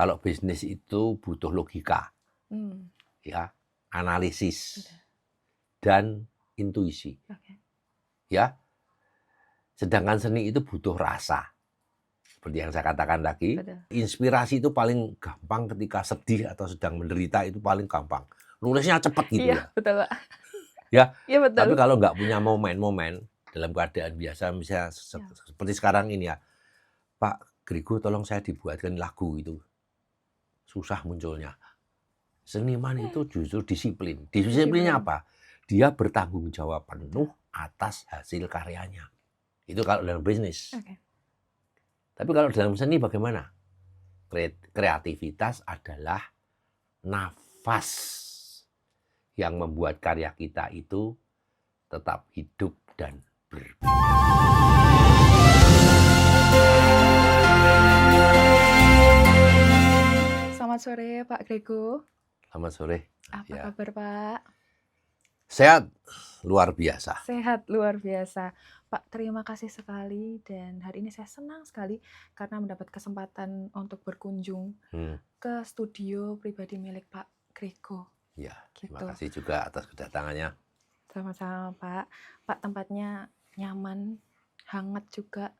Kalau bisnis itu butuh logika, ya, analisis, Udah. dan intuisi, Oke. ya. Sedangkan seni itu butuh rasa. Seperti yang saya katakan lagi, Betul. inspirasi itu paling gampang ketika sedih atau sedang menderita, itu paling gampang. Nulisnya cepat gitu Iya, ya. betul, Pak. Ya, Iya, tapi betul. kalau nggak punya momen-momen dalam keadaan biasa, misalnya Ya. seperti sekarang ini ya, Pak Grego tolong saya dibuatkan lagu itu. Susah munculnya. Seniman itu justru disiplin. Disiplinnya Disiplin. apa? Dia bertanggung jawab penuh atas hasil karyanya. Itu kalau dalam bisnis. Oke. Tapi kalau dalam seni bagaimana? Kreativitas adalah nafas yang membuat karya kita itu tetap hidup dan Selamat sore, Pak Grego. Selamat sore. Apa Ya. kabar, Pak? Sehat luar biasa. Sehat luar biasa. Pak, terima kasih sekali dan hari ini saya senang sekali karena mendapat kesempatan untuk berkunjung ke studio pribadi milik Pak Grego. Ya, terima Gitu. kasih juga atas kedatangannya. Sama-sama, Pak. Pak, tempatnya nyaman, hangat juga.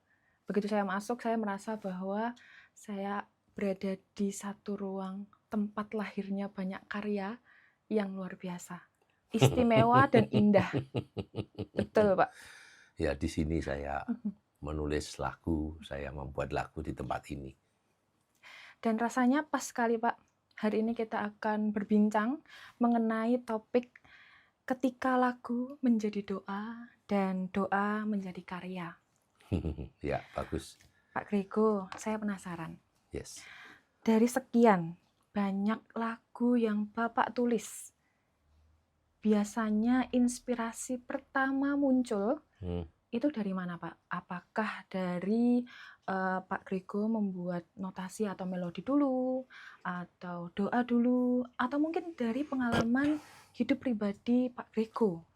Begitu saya masuk, saya merasa bahwa saya berada di satu ruang tempat lahirnya banyak karya yang luar biasa. Istimewa dan indah. Betul, Pak. Ya, di sini saya menulis lagu, saya membuat lagu di tempat ini. Dan rasanya pas sekali, Pak. Hari ini kita akan berbincang mengenai topik ketika lagu menjadi doa dan doa menjadi karya. Ya, bagus. Pak Grego, saya penasaran. Yes. Dari sekian banyak lagu yang Bapak tulis, biasanya inspirasi pertama muncul itu dari mana, Pak? Apakah dari Pak Grego membuat notasi atau melodi dulu, atau doa dulu, atau mungkin dari pengalaman hidup pribadi Pak Grego?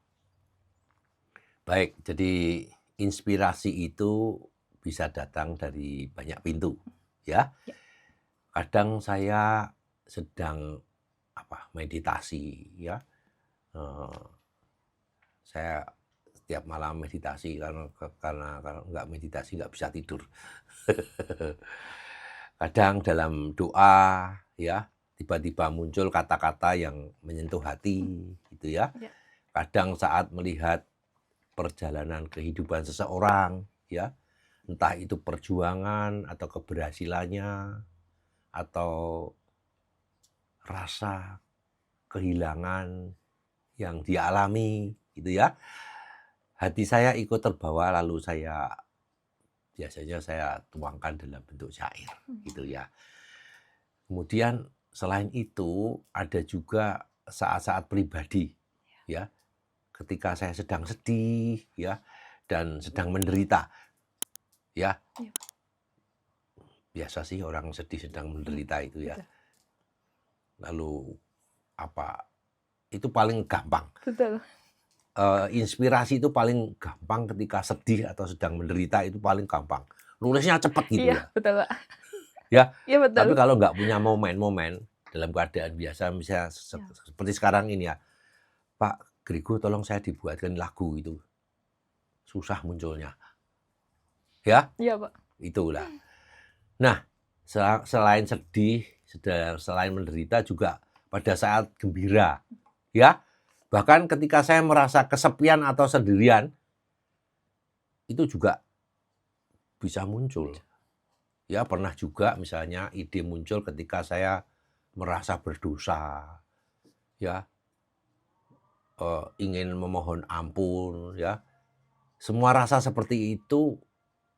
Baik, jadi inspirasi itu bisa datang dari banyak pintu, ya. Kadang saya sedang meditasi, ya. Saya setiap malam meditasi karena kalau nggak meditasi nggak bisa tidur. Kadang dalam doa, ya, tiba-tiba muncul kata-kata yang menyentuh hati, gitu ya. Kadang saat melihat perjalanan kehidupan seseorang, ya, entah itu perjuangan atau keberhasilannya, atau rasa kehilangan yang dia alami, gitu ya. Hati saya ikut terbawa, lalu biasanya saya tuangkan dalam bentuk syair, gitu ya. Kemudian selain itu ada juga saat-saat pribadi, ya, ketika saya sedang sedih, ya, dan sedang menderita, ya. Biasa sih orang sedih sedang menderita itu ya. Lalu itu paling gampang. Betul. Inspirasi itu paling gampang ketika sedih atau sedang menderita, itu paling gampang. Nulisnya cepat gitu ya. Iya, betul, Pak. Ya, iya, betul. tapi kalau nggak punya momen-momen dalam keadaan biasa, misalnya seperti sekarang ini ya, Pak Grego tolong saya dibuatkan lagu itu. Susah munculnya. Ya? Iya, Pak. Itulah. Nah, selain sedih, selain menderita juga pada saat gembira, ya. Bahkan ketika saya merasa kesepian atau sendirian, itu juga bisa muncul. Ya, pernah juga misalnya ide muncul ketika saya merasa berdosa, ya, ingin memohon ampun, ya. Semua rasa seperti itu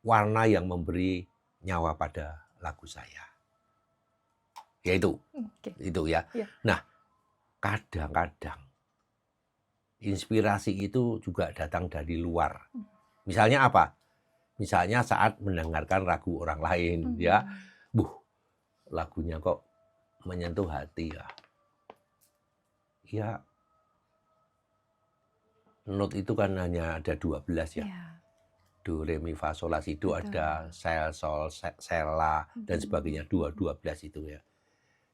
warna yang memberi nyawa pada lagu saya. Ya itu ya. Nah, kadang-kadang inspirasi itu juga datang dari luar. Misalnya apa? Misalnya saat mendengarkan lagu orang lain, ya. Lagunya kok menyentuh hati ya. Ya, not itu kan hanya ada 12 ya. Do, re, mi, fa, sol, la, si, do, ada sel, sol, la, dan sebagainya. 12 itu ya.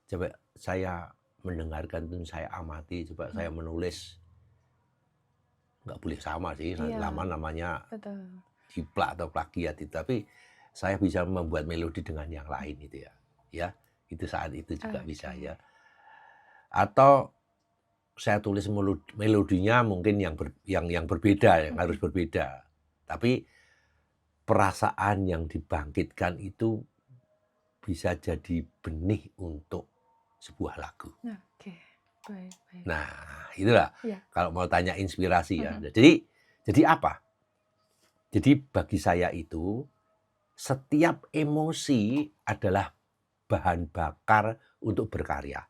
coba saya mendengarkan itu, saya amati, coba saya menulis, nggak boleh sama sih, Iya, namanya betul. jiplak atau plagiat itu, tapi saya bisa membuat melodi dengan yang lain itu ya, ya itu saat itu juga bisa Oke. ya. Atau saya tulis melodinya mungkin yang berbeda, yang harus berbeda, tapi perasaan yang dibangkitkan itu bisa jadi benih untuk sebuah lagu. Oke, baik baik. Nah, itulah Iya. kalau mau tanya inspirasi ya. Jadi apa? Jadi bagi saya itu setiap emosi adalah bahan bakar untuk berkarya.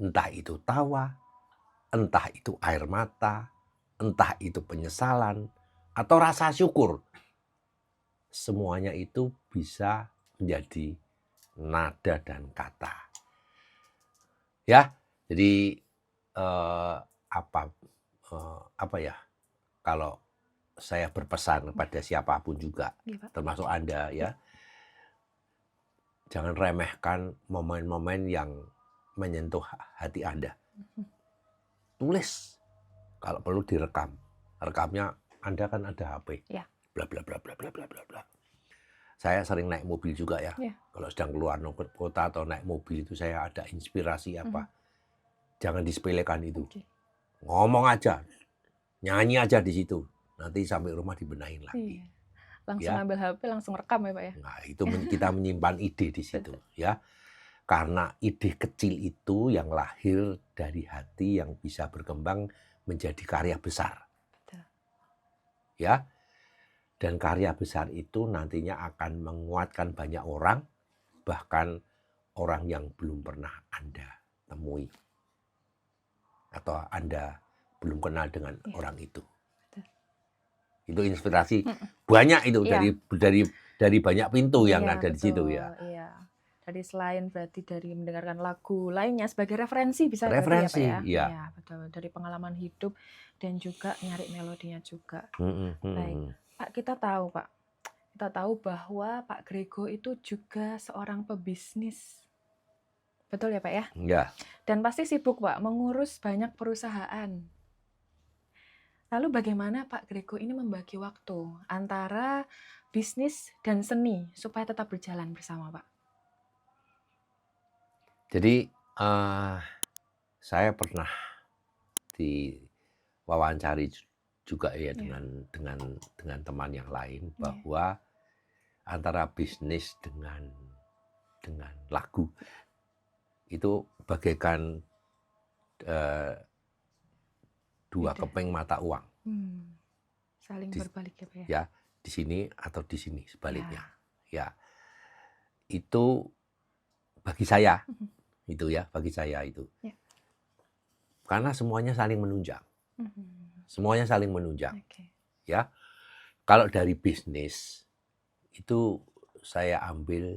Entah itu tawa, entah itu air mata, entah itu penyesalan, atau rasa syukur. Semuanya itu bisa menjadi nada dan kata. Ya, jadi apa ya? Kalau saya berpesan kepada siapapun juga, Iya, Pak. termasuk Anda ya, jangan remehkan momen-momen yang menyentuh hati Anda. Tulis, kalau perlu direkam. Rekamnya Anda kan ada HP. Iya. Bla bla bla bla bla bla bla bla. Saya sering naik mobil juga ya. Iya. Kalau sedang keluar kota atau naik mobil itu saya ada inspirasi apa. Jangan disepelekan itu. Oke. Ngomong aja, nyanyi aja di situ. Nanti sampai rumah dibenahin lagi. Iya. Langsung Ya. ambil HP, langsung rekam ya, Pak ya? Nah, itu kita menyimpan ide di situ ya. Karena ide kecil itu yang lahir dari hati yang bisa berkembang menjadi karya besar. Betul. Ya. Dan karya besar itu nantinya akan menguatkan banyak orang, bahkan orang yang belum pernah Anda temui. Atau Anda belum kenal dengan orang itu. Betul. Itu inspirasi banyak itu Iya. dari banyak pintu yang Iya, ada di situ ya. Iya. Jadi selain berarti dari mendengarkan lagu lainnya sebagai referensi bisa berarti Referensi, ya, Pak ya? iya. Iya, betul. Dari pengalaman hidup dan juga nyari melodinya juga. Baik, Pak, kita tahu bahwa Pak Grego itu juga seorang pebisnis. Betul ya, Pak ya? Ya. Dan pasti sibuk, Pak, mengurus banyak perusahaan. Lalu bagaimana Pak Grego ini membagi waktu antara bisnis dan seni supaya tetap berjalan bersama, Pak? Jadi saya pernah diwawancari juga ya dengan teman yang lain bahwa antara bisnis dengan lagu itu bagaikan dua keping mata uang. Saling berbalik ya, Pak ya? Ya, di sini atau di sini sebaliknya. Ya. Itu bagi saya bagi saya itu. Ya. Karena semuanya saling menunjang. Semuanya saling menunjang. Okay. Ya. Kalau dari bisnis itu saya ambil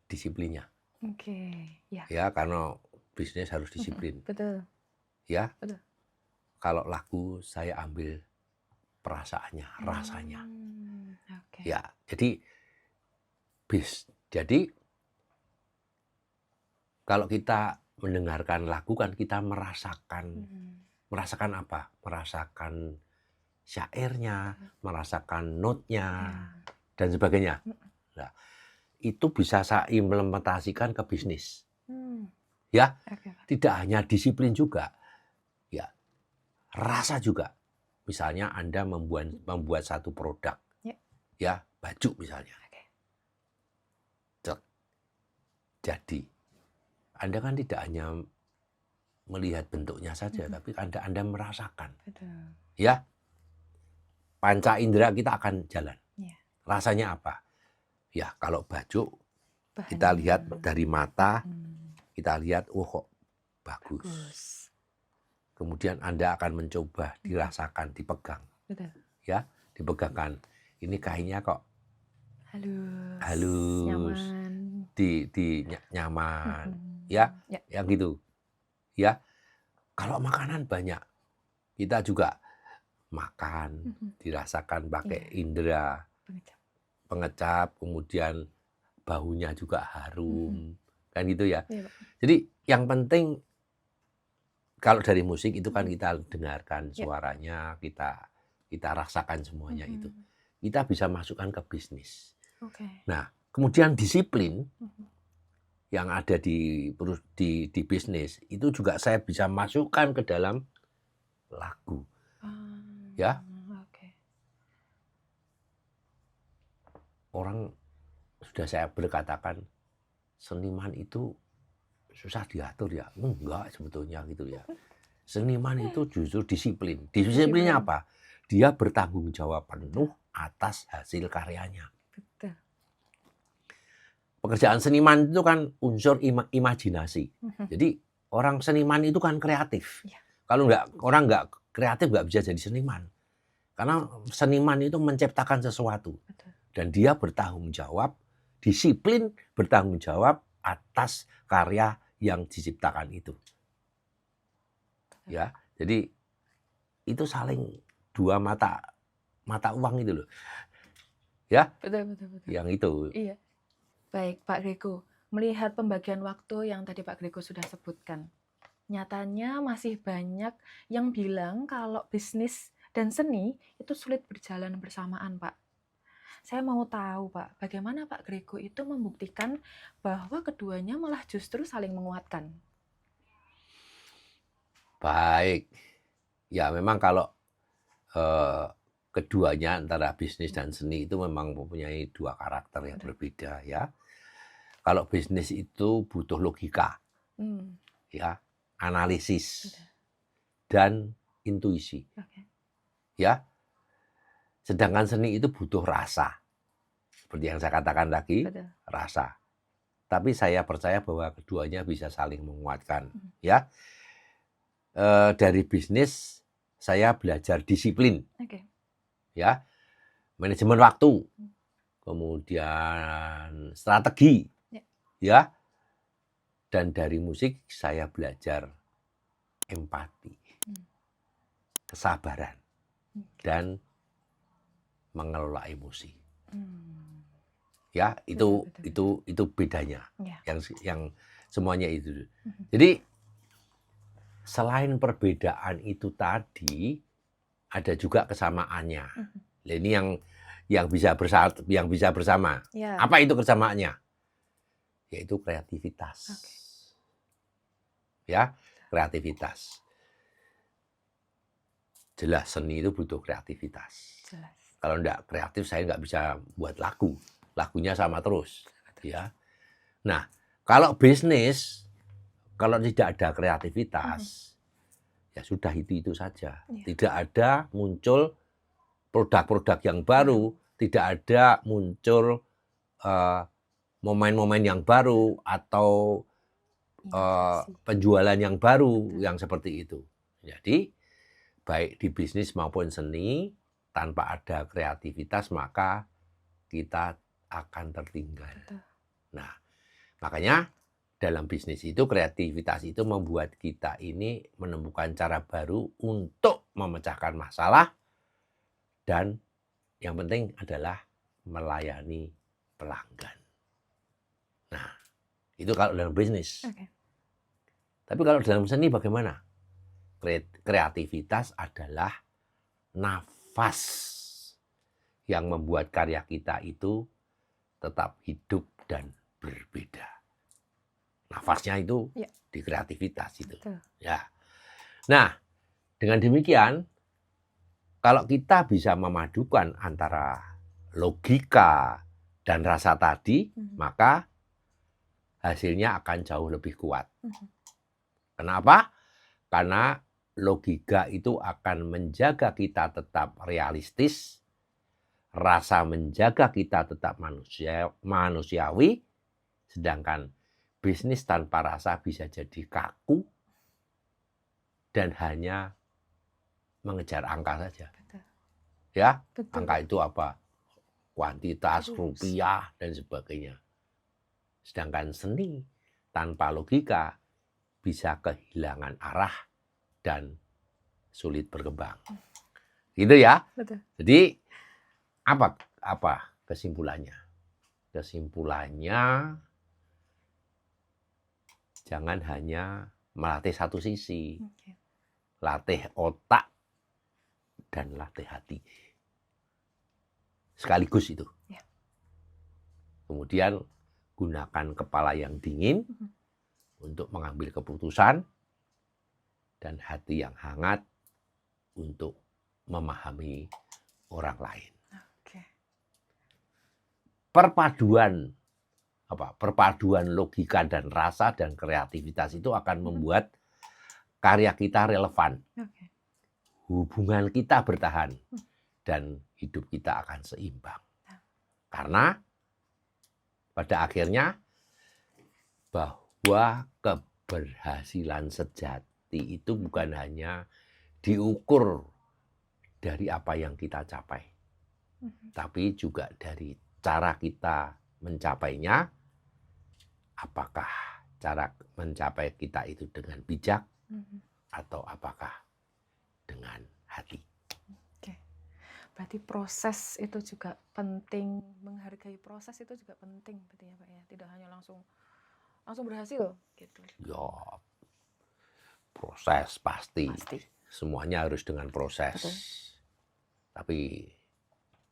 disiplinnya. Oke, ya. Ya, karena bisnis harus disiplin. Betul. Ya. Betul. Kalau lagu saya ambil perasaannya, rasanya. Okay. Ya, jadi kalau kita mendengarkan lagu kan kita merasakan apa? Merasakan syairnya, merasakan notnya dan sebagainya. Nah, itu bisa saya implementasikan ke bisnis. Ya, tidak hanya disiplin juga. Ya, rasa juga. Misalnya Anda membuat satu produk, ya baju misalnya. Jadi Anda kan tidak hanya melihat bentuknya saja, tapi Anda merasakan. Betul. Ya, panca indera kita akan jalan. Rasanya apa? Ya, kalau baju kita lihat dari mata, kita lihat, kok bagus. Kemudian Anda akan mencoba dirasakan, dipegang. Betul. Ya, dipegangkan. Ini kainnya kok halus, nyaman, nyaman, ya, yang gitu. Ya, kalau makanan banyak, kita juga makan, dirasakan pakai indera, pengecap, kemudian baunya juga Mhm. harum, kan gitu ya. Iya, Pak. Jadi yang penting kalau dari musik itu kan Mhm. kita dengarkan Ya. suaranya, kita rasakan semuanya itu. Mhm. Kita bisa masukkan ke bisnis. Oke. Nah, kemudian disiplin Mhm. yang ada di bisnis itu juga saya bisa masukkan ke dalam lagu, ya. Oke. Orang sudah saya berkatakan seniman itu susah diatur ya. Enggak sebetulnya gitu ya. Seniman itu justru disiplin. Disiplinnya Disiplin. apa? Dia bertanggung jawab penuh atas hasil karyanya. Betul. Pekerjaan seniman itu kan unsur imajinasi. Mhm. Jadi orang seniman itu kan kreatif. Iya. Kalau orang nggak kreatif nggak bisa jadi seniman. Karena seniman itu menciptakan sesuatu. Betul. Dan dia bertanggung jawab, disiplin bertanggung jawab atas karya yang diciptakan itu. Betul. Ya, jadi itu saling dua mata uang itu loh. Ya, Betul, betul, betul. yang itu. Iya. Baik, Pak Grego. Melihat pembagian waktu yang tadi Pak Grego sudah sebutkan, nyatanya masih banyak yang bilang kalau bisnis dan seni itu sulit berjalan bersamaan, Pak. Saya mau tahu, Pak, bagaimana Pak Grego itu membuktikan bahwa keduanya malah justru saling menguatkan? Baik. Ya, memang kalau keduanya antara bisnis dan seni itu memang mempunyai dua karakter yang Betul. berbeda ya. Kalau bisnis itu butuh logika, ya, analisis Betul. dan intuisi, Oke. ya. Sedangkan seni itu butuh rasa. Seperti yang saya katakan tadi, Betul. rasa. Tapi saya percaya bahwa keduanya bisa saling menguatkan, Mhm. ya. Dari bisnis saya belajar disiplin, Oke. ya, manajemen waktu, kemudian strategi, Ya. ya. Dan dari musik saya belajar empati, kesabaran, dan mengelola emosi. Ya, Betul, betul, itu bedanya. Ya. Yang semuanya itu. Mhm. Jadi selain perbedaan itu tadi, ada juga kesamaannya. Mhm. Nah, ini yang bisa bersama. Ya. Apa itu kesamaannya? Yaitu kreativitas. Oke. Ya, kreativitas. Jelas seni itu butuh kreativitas. Jelas. Kalau enggak kreatif saya nggak bisa buat lagu. Lagunya sama terus. Ya. Nah, kalau bisnis, kalau tidak ada kreativitas, ya sudah itu saja. Iya. Tidak ada muncul produk-produk yang baru, tidak ada muncul momen-momen yang baru atau Inovasi. penjualan yang baru Betul. yang seperti itu. Jadi baik di bisnis maupun seni, tanpa ada kreativitas maka kita akan tertinggal. Betul. Nah, makanya dalam bisnis itu kreativitas itu membuat kita ini menemukan cara baru untuk memecahkan masalah dan yang penting adalah melayani pelanggan. Nah, itu kalau dalam bisnis. Oke. Tapi kalau dalam seni bagaimana? Kreativitas adalah nafas yang membuat karya kita itu tetap hidup dan berbeda. Nafasnya itu Ya. di kreativitas itu. Betul. Ya. Nah, dengan demikian kalau kita bisa memadukan antara logika dan rasa tadi, maka hasilnya akan jauh lebih kuat. Kenapa? Karena logika itu akan menjaga kita tetap realistis, rasa menjaga kita tetap manusiawi, sedangkan bisnis tanpa rasa bisa jadi kaku dan hanya mengejar angka saja. Betul. Ya, Betul. angka itu apa? Kuantitas, Terus. rupiah, dan sebagainya. Sedangkan seni tanpa logika bisa kehilangan arah dan sulit berkembang. Gitu ya. Betul. Jadi apa kesimpulannya? kesimpulannya jangan hanya melatih satu sisi, Oke. latih otak dan latih hati. Sekaligus itu. Ya. Kemudian gunakan kepala yang dingin Mhm. untuk mengambil keputusan dan hati yang hangat untuk memahami orang lain. Oke. Perpaduan logika dan rasa dan kreativitas itu akan Mhm. membuat karya kita relevan, Oke. hubungan kita bertahan, Hmm. dan hidup kita akan seimbang. Ya. Karena pada akhirnya bahwa keberhasilan sejati itu bukan hanya diukur dari apa yang kita capai, Mhm. tapi juga dari cara kita mencapainya. Apakah cara mencapai kita itu dengan bijak Mhm. atau apakah dengan hati? Oke. Berarti proses itu juga penting, menghargai proses itu juga penting berarti ya Pak ya. Tidak hanya langsung berhasil gitu. Ya, proses pasti. Pasti. Semuanya harus dengan proses. Betul. Tapi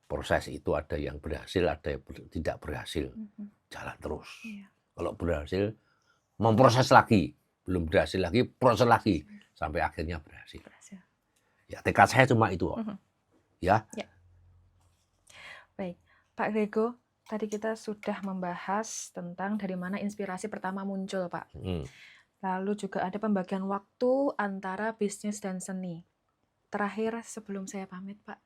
proses itu ada yang berhasil, ada yang tidak berhasil. Mhm. Jalan terus. Iya. Kalau berhasil, memproses lagi. Belum berhasil lagi, proses lagi. Sampai akhirnya berhasil. Berhasil. Ya, tekad saya cuma itu. Mhm. Ya. Ya. Baik, Pak Grego, tadi kita sudah membahas tentang dari mana inspirasi pertama muncul, Pak. Lalu juga ada pembagian waktu antara bisnis dan seni. Terakhir, sebelum saya pamit, Pak,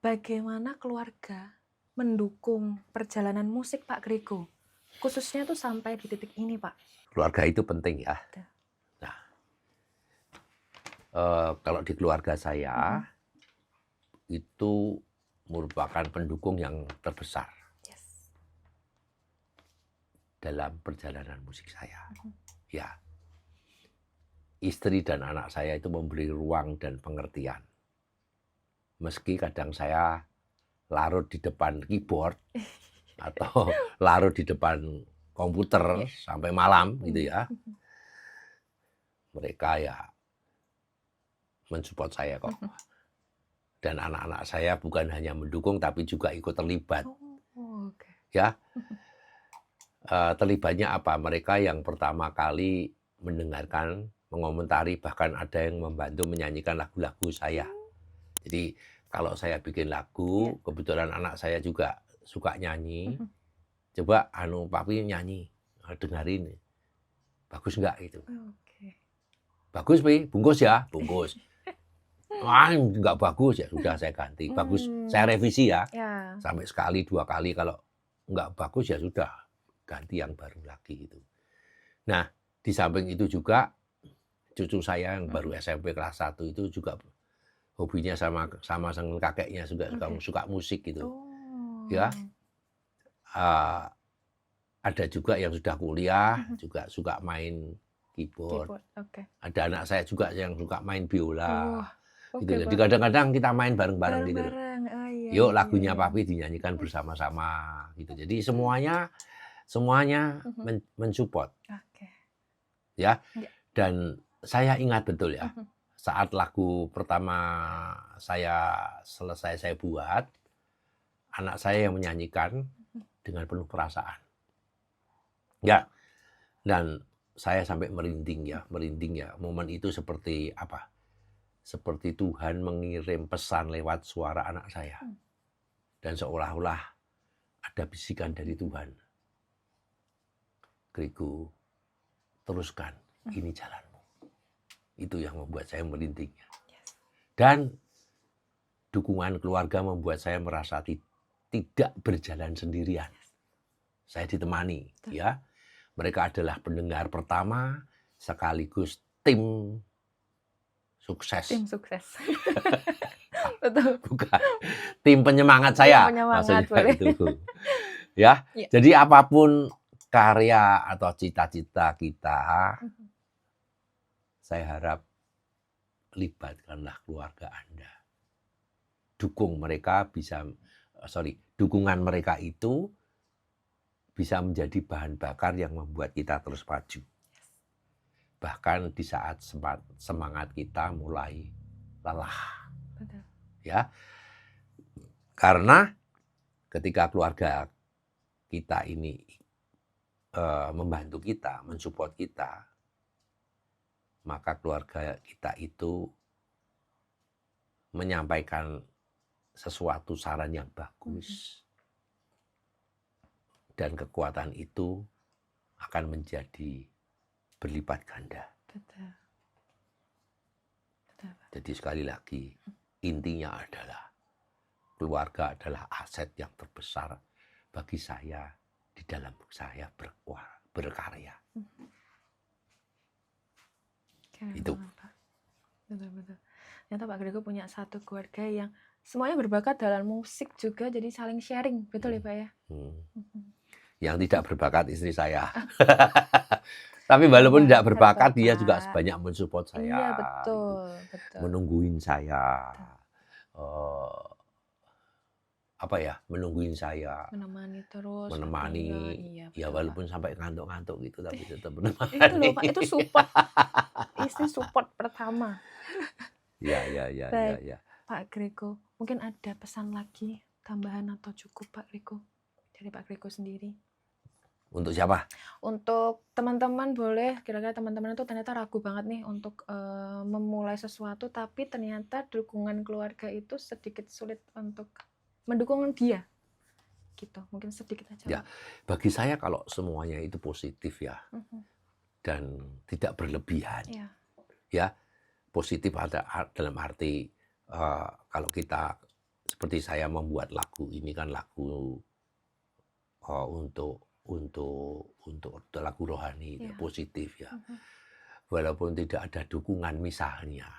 bagaimana keluarga mendukung perjalanan musik Pak Grego? Khususnya tuh sampai di titik ini, Pak. Keluarga itu penting ya. Betul. Nah, kalau di keluarga saya itu merupakan pendukung yang terbesar Yes. dalam perjalanan musik saya. Ya, istri dan anak saya itu memberi ruang dan pengertian. Meski kadang saya larut di depan keyboard atau larut di depan komputer sampai malam gitu ya. Mereka ya mensupport saya kok. Dan anak-anak saya bukan hanya mendukung tapi juga ikut terlibat. Okay. Ya, terlibatnya apa? Mereka yang pertama kali mendengarkan, mengomentari, bahkan ada yang membantu menyanyikan lagu-lagu saya. Jadi kalau saya bikin lagu, kebetulan anak saya juga suka nyanyi. Coba papi nyanyi, dengerin, bagus nggak itu? Okay. Bagus pi, bungkus ya, bungkus. Wah, nggak bagus ya sudah saya ganti. Bagus, saya revisi ya. Sampai sekali dua kali, kalau nggak bagus ya sudah ganti yang baru lagi itu. Nah, di samping itu juga cucu saya yang baru SMP kelas 1 itu juga hobinya sama dengan kakeknya juga suka musik gitu. Ya. Ada juga yang sudah kuliah juga suka main keyboard. Ada anak saya juga yang suka main biola. Gitu. Jadi kadang-kadang kita main bareng-bareng gitu. Yuk lagunya papi dinyanyikan bersama-sama gitu. Jadi semuanya mensupport. Ya. Dan saya ingat betul ya. Saat lagu pertama selesai saya buat, anak saya yang menyanyikan dengan penuh perasaan. Ya. Dan saya sampai merinding ya. Momen itu seperti apa? Seperti Tuhan mengirim pesan lewat suara anak saya. Dan seolah-olah ada bisikan dari Tuhan. Grego, teruskan, ini jalanmu. Itu yang membuat saya merinding. Dan dukungan keluarga membuat saya merasa tidak berjalan sendirian. Saya ditemani. Ya. Mereka adalah pendengar pertama sekaligus tim sukses. Tim sukses. Betul. Bukan. Tim penyemangat saya. Penyemangat, maksudnya itu. Ya. Jadi apapun karya atau cita-cita kita, saya harap libatkanlah keluarga Anda. Dukung mereka bisa dukungan mereka itu bisa menjadi bahan bakar yang membuat kita terus maju. Bahkan di saat semangat kita mulai lelah. Betul. Ya. Karena ketika keluarga kita ini membantu kita, mensupport kita, maka keluarga kita itu menyampaikan sesuatu saran yang bagus. Dan kekuatan itu akan menjadi berlipat ganda. Betul. Betul, Pak. Jadi sekali lagi, intinya adalah keluarga adalah aset yang terbesar bagi saya di dalam saya berkarya. Keren Itu. banget, Pak. Betul. Ternyata Pak Grego punya satu keluarga yang semuanya berbakat dalam musik juga, jadi saling sharing. Betul ya, Pak ya? Yang tidak berbakat istri saya. Tapi walaupun tidak berbakat, dia juga banyak mensupport saya. Iya, betul. Menungguin saya. Menungguin saya. Menemani terus. Menemani. Iya, ya walaupun sampai ngantuk-ngantuk gitu, tapi tetap menemani. Itu loh, Pak, itu support. Istri support pertama. Ya. Pak Grego, mungkin ada pesan lagi, tambahan atau cukup Pak Grego? Dari Pak Grego sendiri. Untuk siapa? Untuk teman-teman boleh, kira-kira teman-teman itu ternyata ragu banget nih untuk memulai sesuatu, tapi ternyata dukungan keluarga itu sedikit sulit untuk mendukung dia. Gitu, mungkin sedikit aja. Ya, bagi saya kalau semuanya itu positif ya, dan tidak berlebihan. Ya, positif ada dalam arti kalau kita seperti saya membuat lagu ini kan lagu untuk lagu rohani, positif ya. Walaupun tidak ada dukungan misalnya,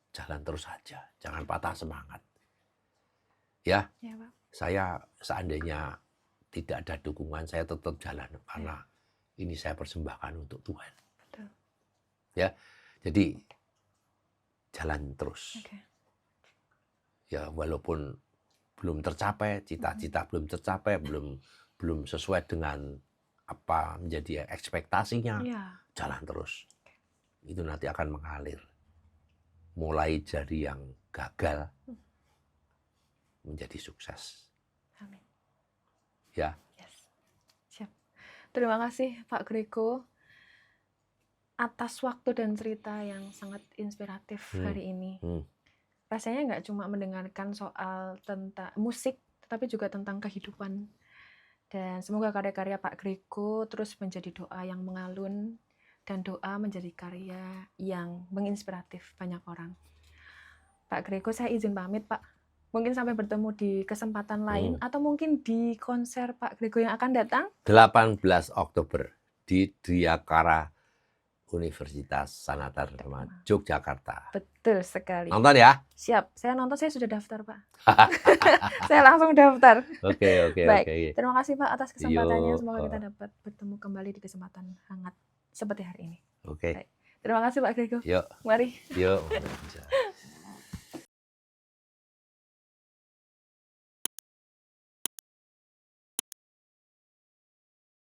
jalan terus saja, jangan patah semangat. Ya, Pak. Saya seandainya tidak ada dukungan, saya tetap jalan karena ini saya persembahkan untuk Tuhan. Betul. Ya, jadi jalan terus. Ya, walaupun belum tercapai, cita-cita belum tercapai, belum sesuai dengan apa menjadi ekspektasinya, jalan terus. Itu nanti akan mengalir. Mulai dari yang gagal menjadi sukses. Amin. Ya. Siap. Terima kasih Pak Grego atas waktu dan cerita yang sangat inspiratif hari ini. Rasanya nggak cuma mendengarkan soal tentang musik, tetapi juga tentang kehidupan. Dan semoga karya-karya Pak Grego terus menjadi doa yang mengalun dan doa menjadi karya yang menginspiratif banyak orang. Pak Grego, saya izin pamit, Pak. Mungkin sampai bertemu di kesempatan lain atau mungkin di konser Pak Grego yang akan datang 18 Oktober di Diyakara Universitas Sanata Dharma Yogyakarta. Betul sekali. Nonton ya? Siap. Saya nonton, saya sudah daftar, Pak. Saya langsung daftar. Oke. Baik. Terima kasih Pak atas kesempatannya. Semoga kita dapat bertemu kembali di kesempatan hangat seperti hari ini. Oke. Baik. Terima kasih Pak Grego. Yuk. Mari. Yuk.